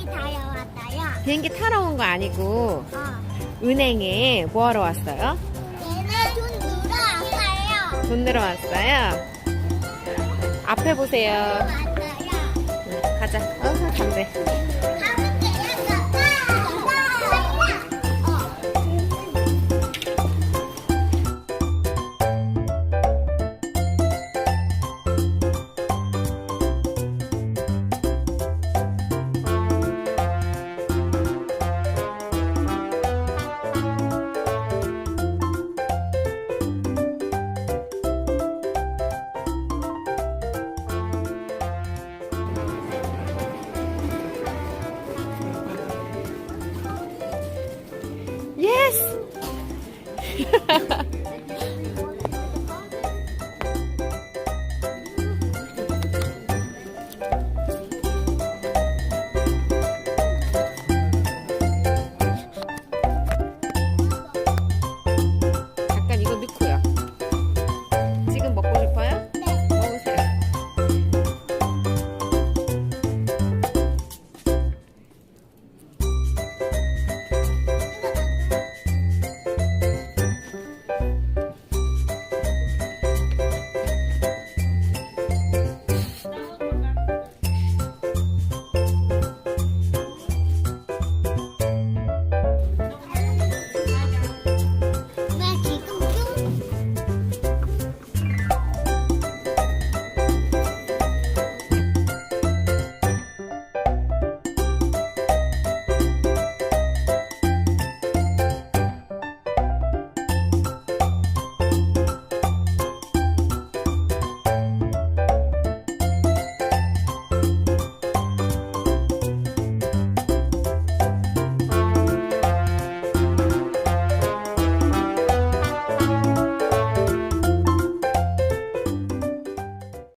비행기 타러 왔어요. 비행기 타러 온 거 아니고 은행에 뭐 하러 왔어요? 얘네 돈 누러 왔어요. 돈 내러 왔어요? 앞에 보세요. 왔어요. 가자. 담배. 가면 되겠어. 예스!